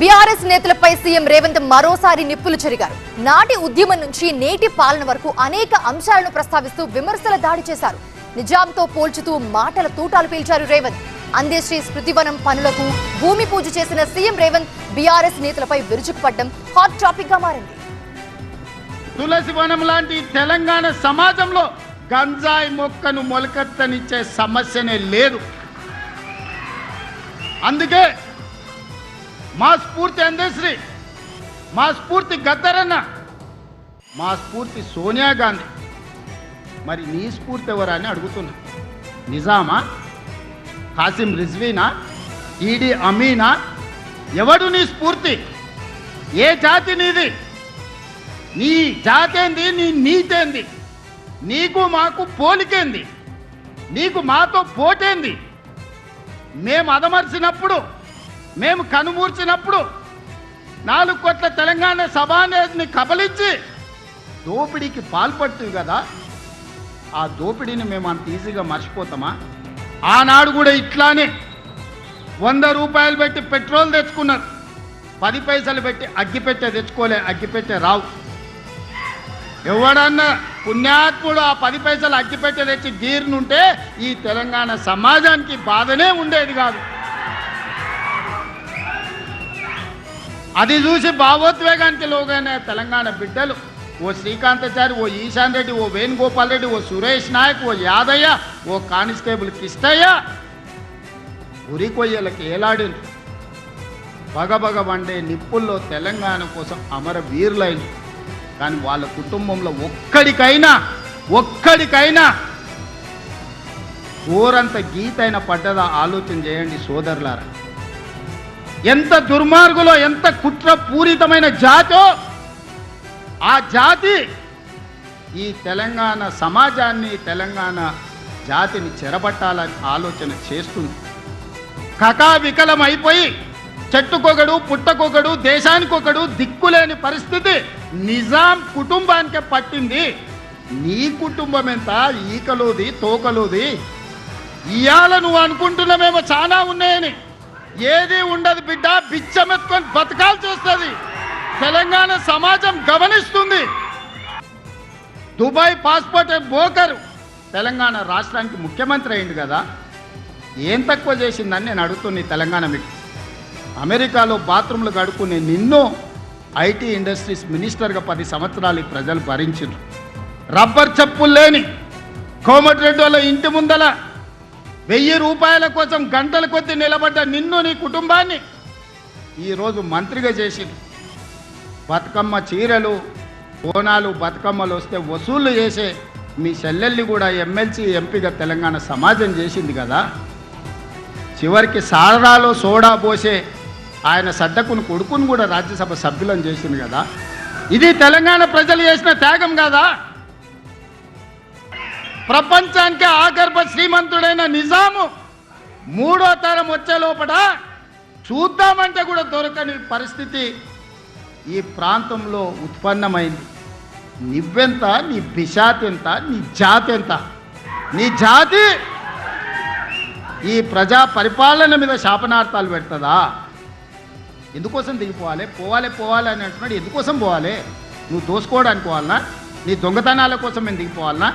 BRS నేతలపై CM Revanth మరోసారి నిప్పులు చెరిగారు. నాటి ఉద్యమం నుంచి నేటి పాలన వరకు అనేక అంశాలను ప్రస్తావిస్తూ విమర్శల దాడి చేశారు. నిజాంతో పోల్చుతూ మాటల తూటాలు పీల్చారు రేవంత్. అందేశ్రీ స్మృతివనం పనులకు భూమి పూజ చేసిన సీఎం రేవంత్ బీఆర్ఎస్ నేతలపై విరుచుకుపడ్డం హాట్ టాపిక్ గా మారింది. తులసి వనం లాంటి తెలంగాణ సమాజంలో గంజాయి మొక్కను మొలకెత్తనిచ్చే సమస్యనే లేదు. అందుకే మా స్ఫూర్తి అందేశ్రీ, మా స్ఫూర్తి గద్దరన్న, మా స్ఫూర్తి సోనియా గాంధీ. మరి నీ స్ఫూర్తి ఎవరా అని అడుగుతున్నా. నిజామా, కాసిం రిజ్వీనా, ఈడీ అమీనా? ఎవడు నీ స్ఫూర్తి? ఏ జాతి నీది? నీ జాతేంది? నీ నీతేంది? నీకు మాకు పోలికేంది? నీకు మాతో పోటేంది? మేము అదమర్చినప్పుడు, మేము కనుమూర్చినప్పుడు 4 కోట్ల తెలంగాణ సభానేతని కబలించి దోపిడీకి పాల్పడుతుంది కదా. ఆ దోపిడీని మేము అంత ఈజీగా మర్చిపోతామా? ఆనాడు కూడా ఇట్లానే 100 రూపాయలు పెట్టి పెట్రోల్ తెచ్చుకున్నారు, 10 పైసలు పెట్టి అగ్గిపెట్టె తెచ్చుకోలే. అగ్గిపెట్టె రావు. ఎవడన్నా పుణ్యాత్ముడు ఆ 10 పైసలు అగ్గిపెట్టె తెచ్చి గీర్నుంటే ఈ తెలంగాణ సమాజానికి బాధనే ఉండేది కాదు. అది చూసి భావోద్వేగానికి లోగైన తెలంగాణ బిడ్డలు, ఓ శ్రీకాంతాచారి, ఓ ఈశాన్ రెడ్డి, ఓ వేణుగోపాల్ రెడ్డి, ఓ సురేష్ నాయక్, ఓ యాదయ్య, ఓ కానిస్టేబుల్ కిష్టయ్య ఉరి కొయ్యలకి ఏలాడిను. బగబగ వండే నిప్పుల్లో తెలంగాణ కోసం అమర వీరులైన. కానీ వాళ్ళ కుటుంబంలో ఒక్కడికైనా ఊరంత గీతైన పడ్డదా ఆలోచన చేయండి సోదరులారా. ఎంత దుర్మార్గులో, ఎంత కుట్రపూరితమైన జాతో ఆ జాతి ఈ తెలంగాణ సమాజాన్ని, తెలంగాణ జాతిని చెరబట్టాలని ఆలోచన చేస్తుంది. కకావికలం అయిపోయి చెట్టుకొకడు, పుట్టకొకడు, దేశానికొకడు దిక్కులేని పరిస్థితి నిజాం కుటుంబానికే పట్టింది. నీ కుటుంబం ఎంత? ఈకలోది, తోకలోది. ఇవాళ నువ్వు అనుకుంటున్నామేమో చాలా ఉన్నాయని. ఏది ఉండదు బిడ్డ. బిచ్చమెత్తుకొని బతకాల్సి వస్తుంది. తెలంగాణ సమాజం గమనిస్తుంది. దుబాయ్ పాస్పోర్ట్ బోకరు తెలంగాణ రాష్ట్రానికి ముఖ్యమంత్రి అయింది కదా. ఏం తక్కువ చేసిందని నేను అడుగుతున్నా. తెలంగాణ మీకు అమెరికాలో బాత్రూంలు కడుక్కునే నిన్ను ఐటీ ఇండస్ట్రీస్ మినిస్టర్గా 10 సంవత్సరాలు ఈ ప్రజలు భరించారు. రబ్బర్ చెప్పులు లేని కోమటిరెడ్డి వాళ్ళ ఇంటి ముందల 1000 రూపాయల కోసం గంటల కొద్దీ నిలబడ్డ నిన్ను, నీ కుటుంబాన్ని ఈరోజు మంత్రిగా చేసింది. బతుకమ్మ చీరలు, బోనాలు, బతుకమ్మలు వస్తే వసూళ్లు చేసే మీ చెల్లెల్ని కూడా ఎమ్మెల్సీ, ఎంపీగా తెలంగాణ సమాజం చేసింది కదా. చివరికి సారాలో సోడా పోసే ఆయన సడ్డకుని కొడుకుని కూడా రాజ్యసభ సభ్యులను చేసింది కదా. ఇది తెలంగాణ ప్రజలు చేసిన త్యాగం కదా. ప్రపంచానికి ఆగర్భ శ్రీమంతుడైన నిజాము 3వ తరం వచ్చే లోపల చూద్దామంటే కూడా దొరకని పరిస్థితి ఈ ప్రాంతంలో ఉత్పన్నమైంది. నువ్వెంత? నీ బిషాత్ ఎంత? నీ జాతి ఎంత? నీ జాతి ఈ ప్రజా పరిపాలన మీద శాపనార్థాలు పెడుతుందా? ఎందుకోసం దిగిపోవాలి? పోవాలి అని అంటున్నాడు. ఎందుకోసం పోవాలి? నువ్వు దోసుకోవడానికి పోవాలనా? నీ దొంగతనాల కోసం మేము దిగిపోవాలనా?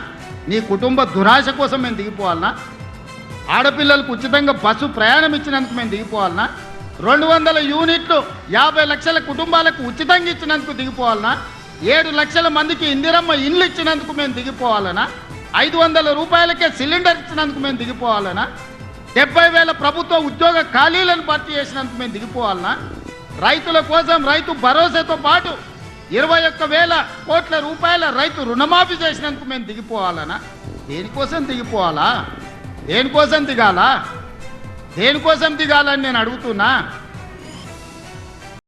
నీ కుటుంబ దురాశ కోసం మేము దిగిపోవాలనా? ఆడపిల్లలకు ఉచితంగా బస్సు ప్రయాణం ఇచ్చినందుకు మేము దిగిపోవాలనా? 200 యూనిట్లు 50 లక్షల కుటుంబాలకు ఉచితంగా ఇచ్చినందుకు దిగిపోవాలనా? 7 లక్షల మందికి ఇందిరమ్మ ఇండ్లు ఇచ్చినందుకు మేము దిగిపోవాలనా? 500 రూపాయలకే సిలిండర్ ఇచ్చినందుకు మేము దిగిపోవాలనా? 70,000 ప్రభుత్వ ఉద్యోగ ఖాళీలను భర్తీ చేసినందుకు మేము దిగిపోవాలనా? రైతుల కోసం రైతు భరోసాతో పాటు 21,000 కోట్ల రూపాయల రైతు రుణమాఫీ చేసినందుకు మేము దిగిపోవాలనా? దేనికోసం దిగిపోవాలా? దేనికోసం దిగాలా? దేనికోసం దిగాలని నేను అడుగుతున్నా.